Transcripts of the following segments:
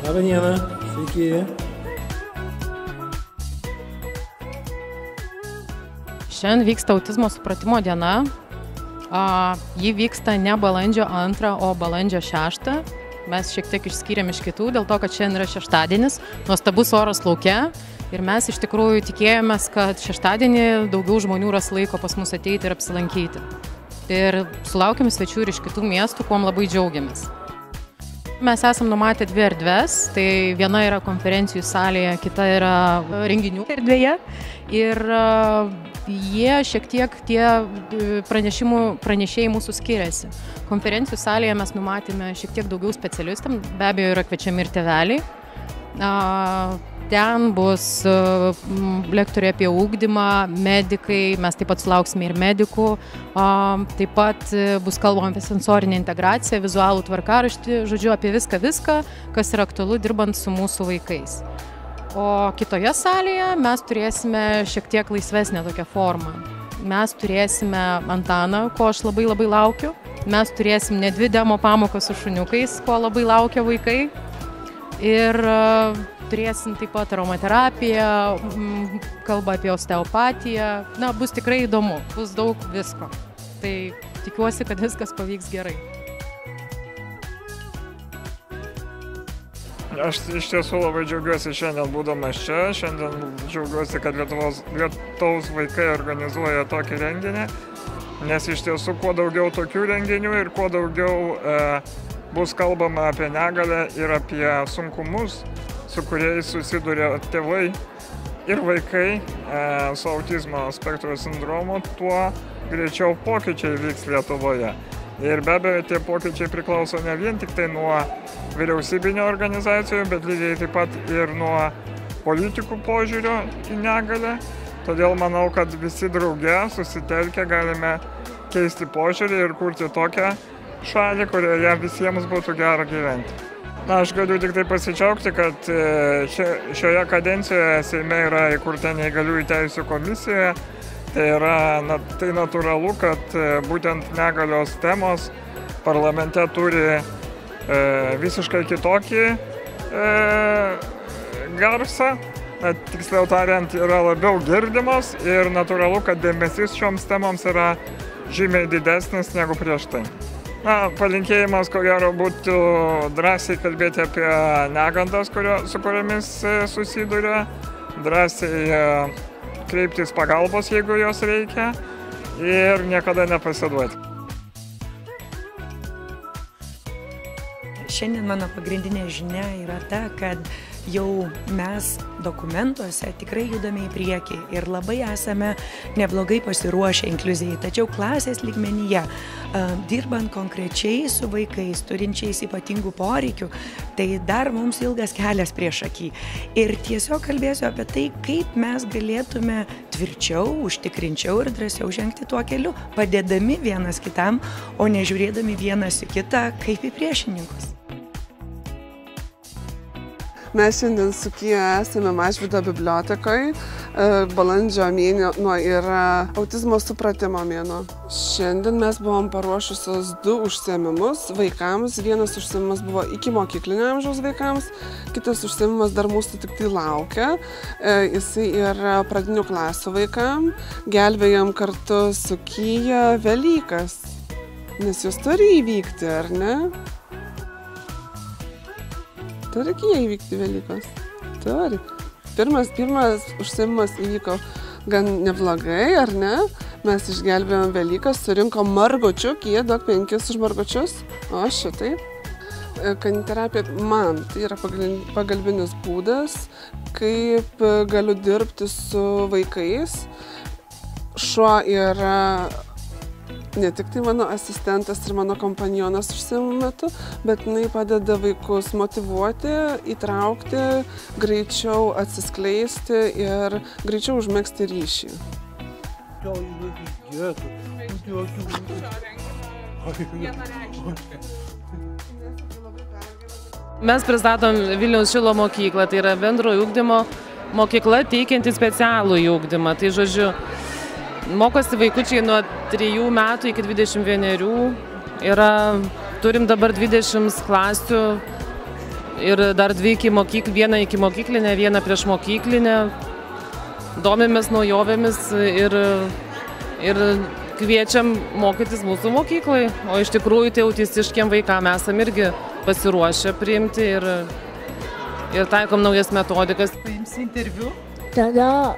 Labą dieną, sveiki. Šiandien vyksta autizmo supratimo diena. Ji vyksta ne balandžio 2, o balandžio 6. Mes šiek tiek išskyrėm iš kitų, dėl to, kad šiandien yra šeštadienis, nuostabus oras lauke. Ir mes iš tikrųjų tikėjomės, kad šeštadienį daugiau žmonių ras laiko pas mus ateiti ir apsilankyti. Ir sulaukėm svečių ir iš kitų miestų, kuom labai džiaugiamės. Mes esam numatę 2 erdves, tai viena yra konferencijų salėje, kita yra renginių erdvėje. Ir jie šiek tiek tie pranešėjai mūsų skiriasi. Konferencijų salėje mes numatėme šiek tiek daugiau specialistam, be abejo yra kviečiami ir tėveliai. Ten bus lektoriai apie ugdymą, medikai, mes taip pat sulauksime ir medikų. Taip pat bus kalbama apie sensorinę integraciją, vizualų tvarkaraštį, žodžiu apie viską, kas yra aktualu dirbant su mūsų vaikais. O kitoje salėje mes turėsime šiek tiek laisvesnę tokią formą. Mes turėsime Antaną, ko aš labai laukiu. Mes turėsim ne 2 demo pamokas su šuniukais, ko labai laukia vaikai. Ir turėsim taip pat aromaterapiją, kalbą apie osteopatiją. Na, bus tikrai įdomu, bus daug visko. Tai tikiuosi, kad viskas pavyks gerai. Aš iš tiesų labai džiaugiuosi šiandien būdamas čia. Šiandien džiaugiuosi, kad Lietuvos vaikai organizuoja tokį renginį. Nes iš tiesų kuo daugiau tokių renginių ir kuo daugiau bus kalbama apie negalę ir apie sunkumus, su kuriais susiduria tėvai ir vaikai su autizmo spektro sindromu, tuo greičiau pokyčiai vyks Lietuvoje. Ir be abejo, tie pokyčiai priklauso ne vien tik tai nuo vyriausybinio organizacijų, bet lygiai taip pat ir nuo politikų požiūrio į negalę. Todėl manau, kad visi drauge susitelkę galime keisti požiūrį ir kurti tokią šalį, kurioje visiems būtų gera gyventi. Na, aš galiu tik tai pasidžiaugti, kad šioje kadencijoje Seime yra įkurta neįgaliųjų teisių komisija. Tai natūralu, kad būtent negalios temos parlamente turi visiškai kitokį garsą. Tiksliau tariant, yra labiau girdimos ir natūralu, kad dėmesys šioms temoms yra žymiai didesnis negu prieš tai. Na, palinkėjimas, ko gero, būtų drąsiai kalbėti apie negandas, su kuriamis susiduria, drąsiai kreiptis pagalbos, jeigu jos reikia, ir niekada nepasiduoti. Šiandien mano pagrindinė žinia yra ta, kad jau mes dokumentuose tikrai judame į priekį ir labai esame neblogai pasiruošę inkliuzijai. Tačiau klasės lygmenyje, dirbant konkrečiai su vaikais, turinčiais ypatingų poreikių, tai dar mums ilgas kelias prieš akį. Ir tiesiog kalbėsiu apie tai, kaip mes galėtume tvirčiau, užtikrinčiau ir drąsiau žengti tuo keliu, padėdami vienas kitam, o nežiūrėdami vienas į kitą kaip į priešininkus. Mes šiandien su Kija esame Mažvydo bibliotekoje. Balandžio mėnuo yra autizmo supratimo mėnuo. Šiandien mes buvom paruošusios 2 užsiėmimus vaikams. Vienas užsiėmimas buvo iki mokyklinio amžiaus vaikams, kitas užsiėmimas dar mūsų tik tai laukia. Jisai yra pradinių klasių vaikam. Gelbėjom kartu su Kija Velykas, nes jos turi įvykti, ar ne? Turi Kija įvykti Velykos? Turi. Pirmas užsiėmimas įvyko gan neblogai, ar ne? Mes išgelbėjom Velykas, surinkom margučių. Kija, duok 5 už margučius. O šitai. Kaniterapija man tai yra pagalbinis būdas, kaip galiu dirbti su vaikais. Šuo yra ne tik tai mano asistentas ir mano kompanionas užsiėmimo metu, bet jinai padeda vaikus motyvuoti, įtraukti, greičiau atsiskleisti ir greičiau užmegzti ryšį. Mes pristatom Vilniaus Šilo mokyklą, tai yra bendrojo ugdymo mokykla teikianti specialų ugdymą. Tai žodžiu, mokosi vaikučiai nuo 3 metų iki 21. Turim dabar 20 klasių ir dar dvi vieną iki mokyklinę, vieną prieš mokyklinę. Domimės naujovėmis ir kviečiam mokytis mūsų mokyklai. O iš tikrųjų tai autistiškiem vaikams esam irgi pasiruošę priimti ir taikom naujas metodikas. Paimsi interviu? Tada.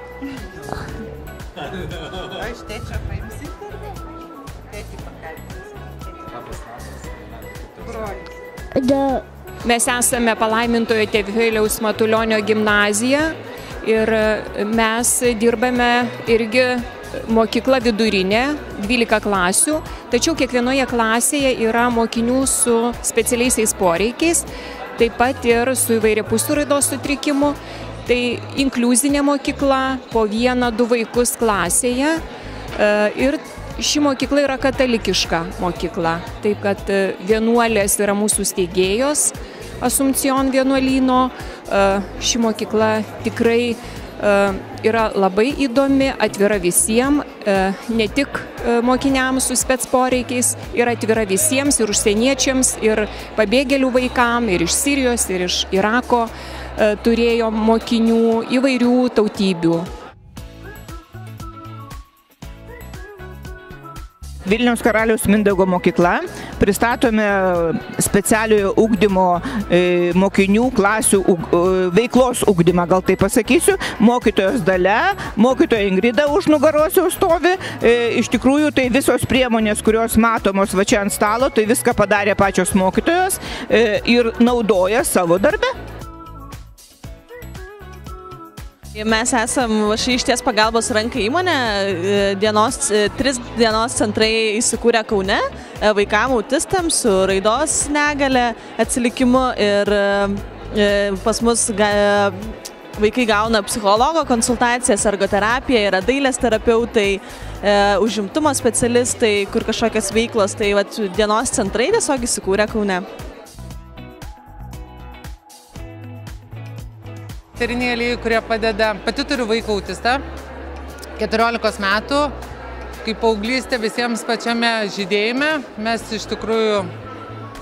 Aš tėčio paimsi interviu? Tėtį pakalbės. Mes esame palaimintojo Tėvheliaus Matulionio gimnazija ir mes dirbame irgi mokykla vidurinė, 12 klasių, tačiau kiekvienoje klasėje yra mokinių su specialiaisiais poreikiais, taip pat ir su įvairiapusių raidos sutrikimu. Tai inkliuzinė mokykla, po 1-2 vaikus klasėje ir ši mokykla yra katalikiška mokykla. Taip kad vienuolės yra mūsų steigėjos Asumpcion vienuolyno. Ši mokykla tikrai yra labai įdomi, atvira visiems, ne tik mokiniams su spec poreikiais, yra atvira visiems ir užsieniečiams, ir pabėgėlių vaikams, ir iš Sirijos, ir iš Irako turėjo mokinių įvairių tautybių. Vilniaus Karaliaus Mindaugo mokykla. Pristatome specialiojo ugdymo mokinių klasių veiklos ugdymą, gal tai pasakysiu. Mokytojos Dalia, mokytoja Ingrida už nugaros jau stovi. Iš tikrųjų, tai visos priemonės, kurios matomos va čia ant stalo, tai viską padarė pačios mokytojos ir naudoja savo darbe. Mes esame VŠI Išties pagalbos ranka įmonė, 3 dienos centrai įsikūrę Kaune, vaikams autistams su raidos negale, atsilikimu ir pas mus vaikai gauna psichologo konsultacijas, ergoterapiją, yra dailės terapeutai, užimtumo specialistai, kur kažkokios veiklos, tai dienos centrai tiesiog įsikūrę Kaune. Tyrinėliai, kurie padeda, pati turiu vaiką autistą, 14 metų, kaip paauglystė visiems pačiame žydėjime, mes iš tikrųjų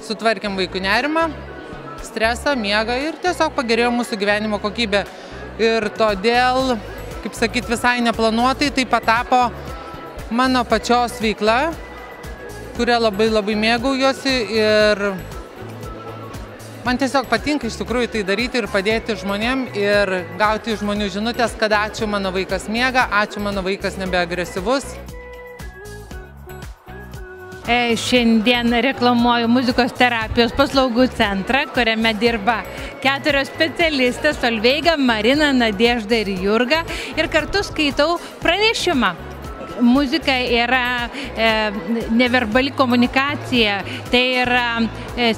sutvarkėm vaikų nerimą, stresą, miegą ir tiesiog pagerėjo mūsų gyvenimo kokybė. Ir todėl, kaip sakyt, visai neplanuotai tai patapo mano pačios veikla, kurią labai mėgaujuosi ir man tiesiog patinka iš tikrųjų tai daryti ir padėti žmonėm ir gauti žmonių žinutės, kad ačiū, mano vaikas miega, ačiū, mano vaikas nebeagresyvus. Šiandien reklamuoju muzikos terapijos paslaugų centrą, kuriame dirba 4 specialistės: Solveiga, Marina, Nadežda ir Jurga. Ir kartu skaitau pranešimą. Muzika yra neverbali komunikacija, tai yra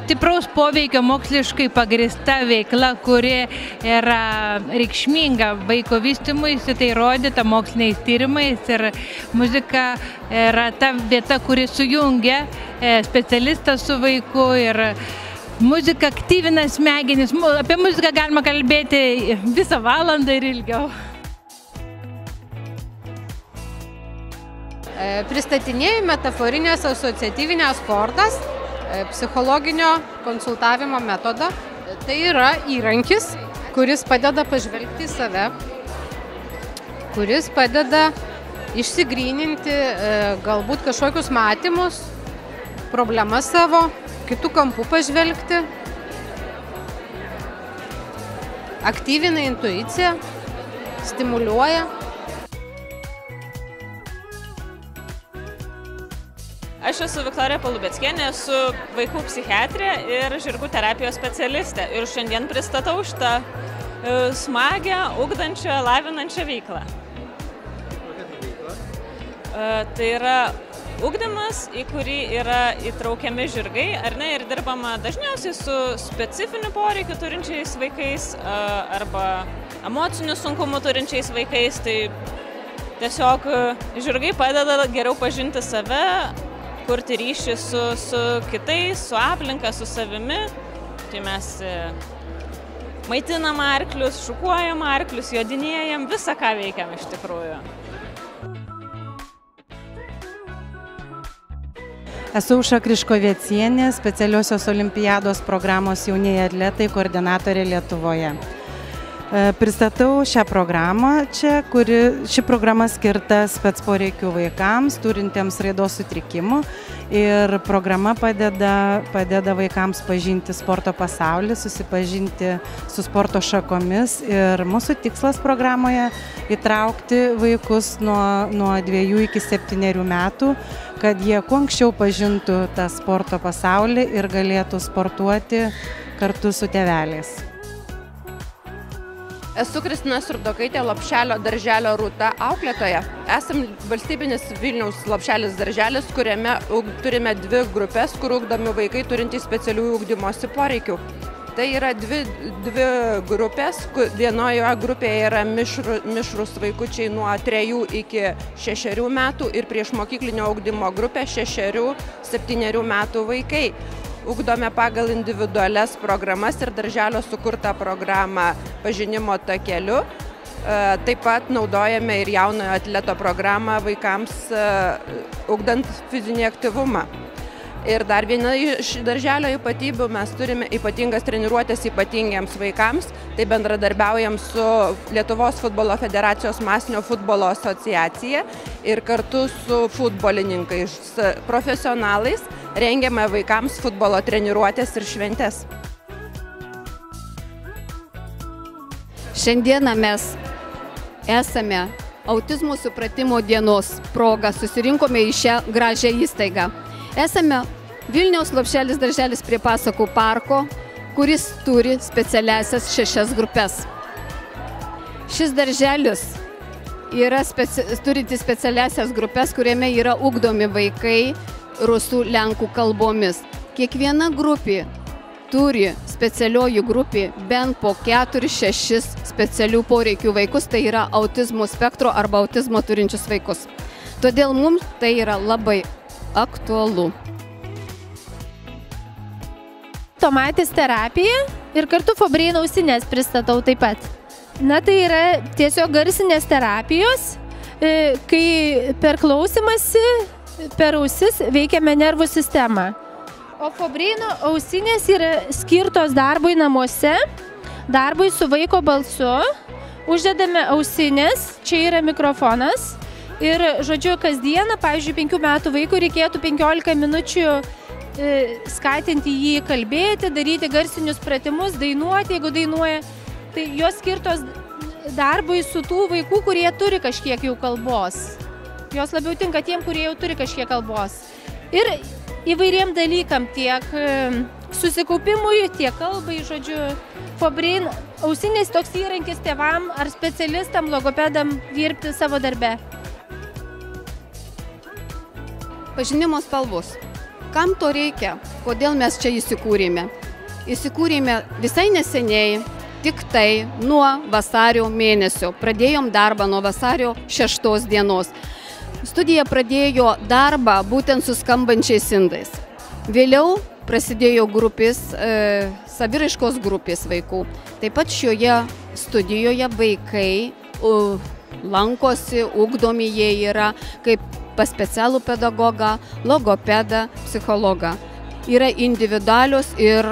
stipraus poveikio moksliškai pagrįsta veikla, kuri yra reikšminga vaiko vystymuisi, tai rodyta moksliniais tyrimais ir muzika yra ta vieta, kuri sujungia specialistą su vaiku ir muzika aktyvina smegenis. Apie muziką galima kalbėti visą valandą ir ilgiau. Pristatinėjau metaforinės asociatyvinės kortas, psichologinio konsultavimo metodą. Tai yra įrankis, kuris padeda pažvelgti į save, kuris padeda išsigryninti galbūt kažkokius matymus, problemas savo, kitų kampų pažvelgti, aktyvina intuiciją, stimuliuoja. Aš esu Viktorija Palubeckienė, esu vaikų psichiatrė ir žirgų terapijos specialistė. Ir šiandien pristatau šitą smagią, ugdančią, lavinančią veiklą. Kokia tai veikla? Tai yra ugdymas, į kurį yra įtraukiami žirgai, ar ne, ir dirbama dažniausiai su specifiniu poreikiu turinčiais vaikais arba emocinių sunkumų turinčiais vaikais. Tai tiesiog žirgai padeda geriau pažinti save, kurti ryšį su kitais, su aplinka, su savimi. Tai mes maitinam arklius, šukuojam arklius, jodinėjam, visą ką veikiam iš tikrųjų. Esu Aušra Kriškoviecienė, specialiosios olimpiados programos jaunieji atletai koordinatorė Lietuvoje. Pristatau šią programą čia, ši programa skirta spec poreikių vaikams, turintiems raidos sutrikimų. Ir programa padeda vaikams pažinti sporto pasaulį, susipažinti su sporto šakomis. Ir mūsų tikslas programoje įtraukti vaikus nuo 2 iki 7 metų, kad jie kuo anksčiau pažintų tą sporto pasaulį ir galėtų sportuoti kartu su tėveliais. Esu Kristina Surdokaitė, Lopšelio darželio Rūta auklėtoja. Esam valstybinis Vilniaus Lopšelis darželis, kuriame turime 2 grupės, kur ugdomi vaikai turintys specialiųjų ugdymosi poreikių. Tai yra dvi grupės, vienoje grupėje yra mišrūs vaikučiai nuo 3 iki 6 metų ir priešmokyklinio ugdymo grupė 6–7 metų vaikai. Ugdome pagal individualias programas ir darželio sukurtą programą pažinimo takeliu. Taip pat naudojame ir jaunojo atleto programą vaikams ugdant fizinį aktyvumą. Ir dar viena iš darželio ypatybių, mes turime ypatingas treniruotės ypatingiems vaikams, tai bendradarbiaujam su Lietuvos futbolo federacijos masinio futbolo asociacija ir kartu su futbolininkais profesionalais rengiame vaikams futbolo treniruotės ir šventes. Šiandieną mes esame autizmo supratimo dienos proga, susirinkome į šią gražią įstaigą. Esame Vilniaus Lopšelis darželis prie Pasakų parko, kuris turi specialiasias 6 grupės. Šis darželis yra turinti specialiasias grupės, kuriame yra ugdomi vaikai rusų, lenkų kalbomis. Kiekviena grupė turi specialioji grupė bent po 4–6 specialių poreikių vaikus, tai yra autizmo spektro arba autizmo turinčius vaikus. Todėl mums tai yra labai aktualu. Tomatės terapija ir kartu Fobreino ausinės pristatau taip pat. Na, tai yra tiesiog garsinės terapijos, kai per klausimąsi, per ausis veikiame nervų sistemą. O Fobreino ausinės yra skirtos darbui namuose, darbui su vaiko balsu. Uždedame ausinės, čia yra mikrofonas. Ir, žodžiu, kasdieną, pavyzdžiui, 5 metų vaikui reikėtų 15 minučių skatinti jį kalbėti, daryti garsinius pratimus, dainuoti, jeigu dainuoja. Tai jos skirtos darbui su tų vaikų, kurie turi kažkiek jau kalbos. Jos labiau tinka tiem, kurie jau turi kažkiek kalbos. Ir įvairiem dalykam, tiek susikaupimui, tiek kalbai, žodžiu, Fobrein ausinės toks įrankis tėvam ar specialistam, logopedam dirbti savo darbe. Pažinimo spalvos. Kam to reikia? Kodėl mes čia įsikūrėme? Įsikūrėme visai neseniai, tik tai nuo vasario mėnesio. Pradėjom darbą nuo vasario 6 dienos. Studija pradėjo darbą būtent su skambančiais indais. Vėliau prasidėjo grupės, saviraiškos grupės vaikų. Taip pat šioje studijoje vaikai lankosi, ugdomi jie yra kaip pas specialų pedagogą, logopedą, psichologą. Yra individualios ir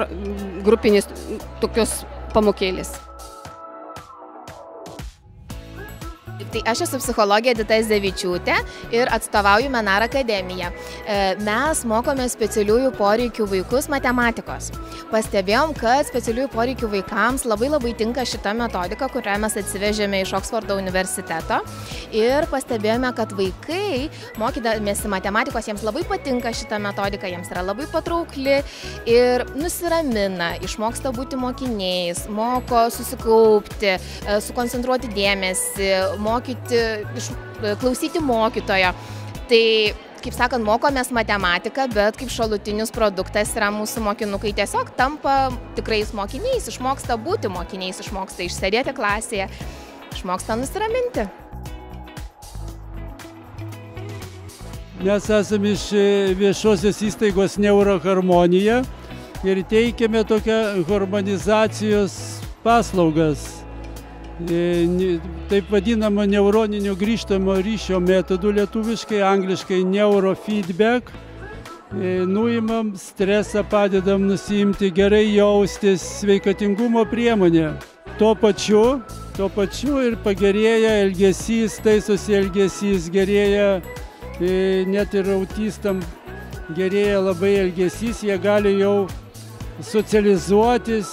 grupinės tokios pamokėlės. Tai aš esu psichologė Edita Zevičiūtė ir atstovauju Menar akademiją. Mes mokome specialiųjų poreikių vaikus matematikos. Pastebėjom, kad specialiųjų poreikių vaikams labai tinka šita metodika, kurią mes atsivežėme iš Oksfordo universiteto. Ir pastebėjome, kad vaikai, mokydamiesi matematikos, jiems labai patinka šita metodika, jiems yra labai patraukli ir nusiramina, išmoksta būti mokiniais, moko susikaupti, sukoncentruoti dėmesį, klausyti mokytojo. Tai, kaip sakant, mokomės matematiką, bet kaip šalutinis produktas yra mūsų mokinukai tiesiog tampa tikrais mokiniais, išmoksta būti mokiniais, išmoksta išsėdėti klasėje, išmoksta nusiraminti. Mes esame iš viešosios įstaigos Neuroharmonija ir teikiame tokią harmonizacijos paslaugas. Taip vadinamo neuroninio grįžtamo ryšio metodų lietuviškai, angliškai neurofeedback. nuimam stresą, padedam nusiimti, gerai jaustis, sveikatingumo priemonė. Tuo pačiu ir pagerėja elgesys, taisosi elgesys, gerėja net ir autistam, gerėja labai elgesys, jie gali jau socializuotis,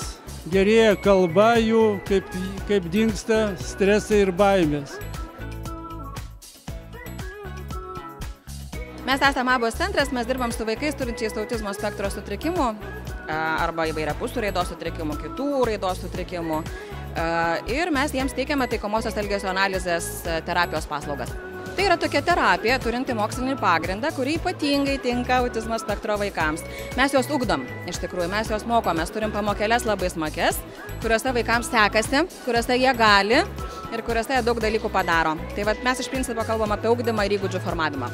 gerėja kalba jų, kaip dingsta stresai ir baimės. Mes esame ABOS centras, mes dirbam su vaikais turinčiais autizmo spektro sutrikimų arba įvairiapusių raidos sutrikimų, kitų raidos sutrikimų. Ir mes jiems teikiame taikomosios elgesio analizės terapijos paslaugas. Tai yra tokia terapija, turinti mokslinį pagrindą, kuri ypatingai tinka autizmo spektro vaikams. Mes juos ugdom, iš tikrųjų, mes juos mokom, mes turim pamokėlės labai smakes, kuriuose vaikams sekasi, kuriuose jie gali ir kuriuose jie daug dalykų padaro. Tai vat mes iš principo kalbam apie ugdymą ir įgūdžių formavimą.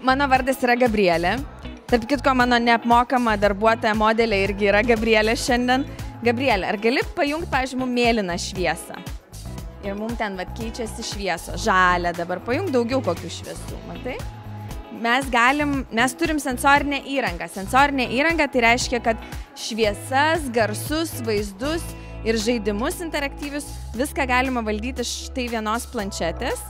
Mano vardas yra Gabrielė. Tarp kitko, mano neapmokama darbuotoja modelė irgi yra Gabrielė šiandien. Gabrielė, ar gali pajungti, pavyzdžiui, mėlyną šviesą? Ir mums ten keičiasi švieso. Žalia dabar. Pajung daugiau kokių šviesų, matai? Mes turim sensorinę įrangą. Sensorinė įranga tai reiškia, kad šviesas, garsus, vaizdus ir žaidimus interaktyvius viską galima valdyti iš štai vienos planšetės.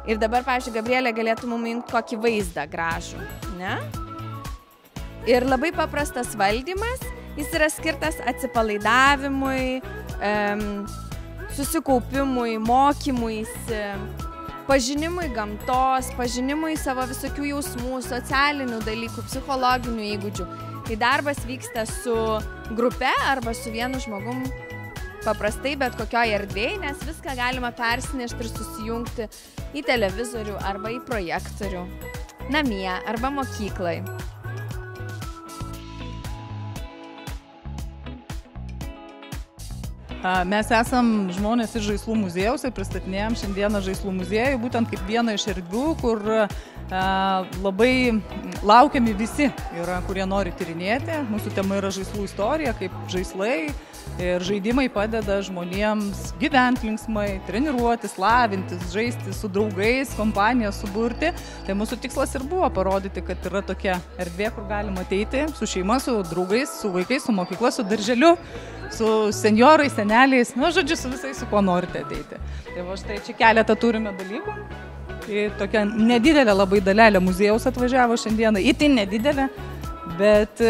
Ir dabar, pavyzdžiui, Gabrielė galėtų mums jungti kokį vaizdą gražų, ne? Ir labai paprastas valdymas, jis yra skirtas atsipalaidavimui, susikaupimui, mokymuisi, pažinimui gamtos, pažinimui savo visokių jausmų, socialinių dalykų, psichologinių įgūdžių. Tai darbas vyksta su grupe arba su vienu žmogum paprastai bet kokioje erdvėje, nes viską galima persinešti ir susijungti į televizorių arba į projektorių, namie arba mokyklai. Mes esam žmonės iš Žaislų muziejaus ir pristatinėjom šiandieną Žaislų muziejų, būtent kaip vieną iš erdvių, kur labai laukiami visi yra, kurie nori tyrinėti. Mūsų tema yra žaislų istorija, kaip žaislai ir žaidimai padeda žmonėms gyventi linksmai, treniruotis, lavintis, žaisti su draugais, kompaniją suburti. Tai mūsų tikslas ir buvo parodyti, kad yra tokia erdvė, kur galima ateiti su šeima, su draugais, su vaikais, su mokykla, su darželiu, su senjorais, seneliais, nu, žodžiu, su visais, su kuo norite ateiti. Tai va štai čia keletą turime dalykų. Tai tokia nedidelė labai dalelė muziejaus atvažiavo šiandieną, itin nedidelė, bet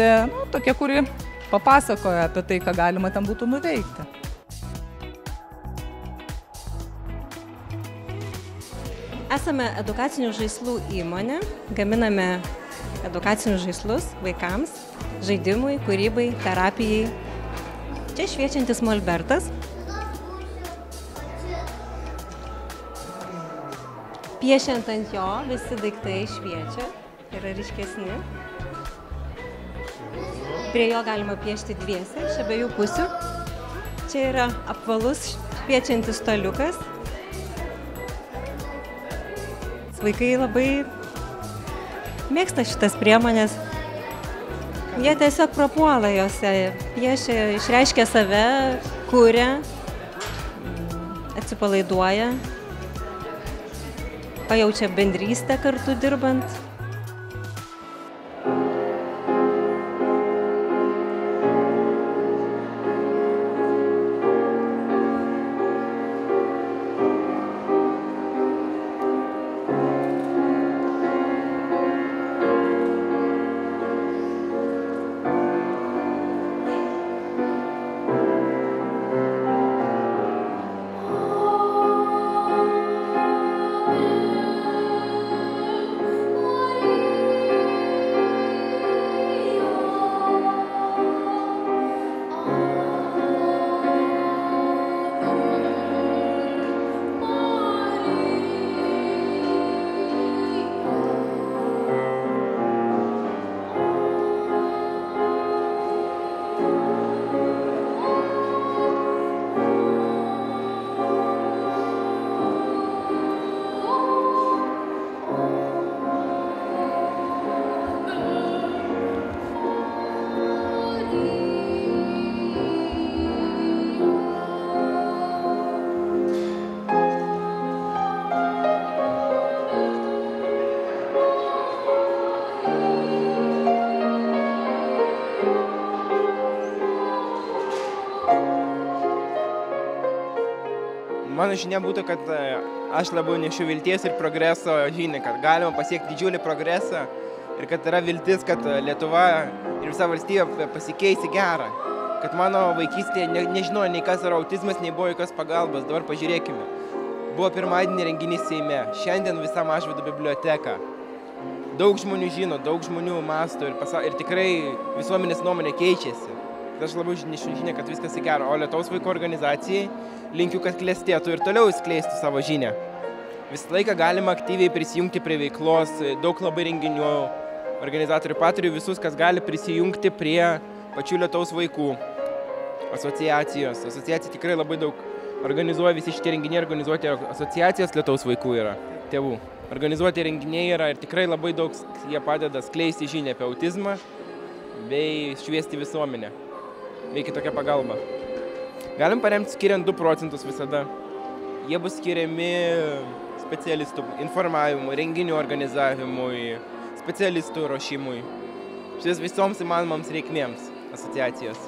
tokia, kuri papasakoja apie tai, ką galima ten būtų nuveikti. Esame edukacinių žaislų įmonė, gaminame edukacinius žaislus vaikams, žaidimui, kūrybai, terapijai. Čia šviečiantis molbertas. Piešiant ant jo visi daiktai šviečia, yra ryškesni. Prie jo galima piešti dviese, iš abiejų pusių. Čia yra apvalus šviečiantis staliukas. Vaikai labai mėgsta šitas priemonės. Jie tiesiog prapuola jose, piešia, išreiškia save, kuria, atsipalaiduoja, pajaučia bendrystę kartu dirbant. Mano žinia būtų, kad aš labiau nešiu vilties ir progreso žinią, kad galima pasiekti didžiulį progresą ir kad yra viltis, kad Lietuva ir visa valstybė pasikeis į gerą. Kad mano vaikystėje nežinojo nei kas yra autizmas, nei buvo jokios pagalbos. Dabar pažiūrėkime. Buvo pirmadienį renginys Seime, šiandien visa Mažvydo biblioteka. Daug žmonių žino, daug žmonių mąsto ir tikrai visuomenės nuomonė keičiasi. Aš labiau nešiu žinią, kad viskas į gerą, o Lietuvos vaikų organizacijai linkiu, kad klestėtų ir toliau skleistų savo žinią. Visą laiką galima aktyviai prisijungti prie veiklos, daug labai renginių, organizatorių patariu visus, kas gali prisijungti prie pačių Lietuvos vaikų asociacijos. Asociacija tikrai labai daug organizuoja, visi šitie renginiai organizuoti asociacijos Lietuvos vaikų yra, tėvų. Organizuoti renginiai yra ir tikrai labai daug jie padeda skleisti žinią apie autizmą bei šviesti visuomenę. Veikia tokia pagalba. Galim paremti skiriant 2 procentus visada. Jie bus skiriami specialistų informavimui, renginių organizavimui, specialistų ruošimui. Šis visoms įmanomoms reikmėms asociacijos.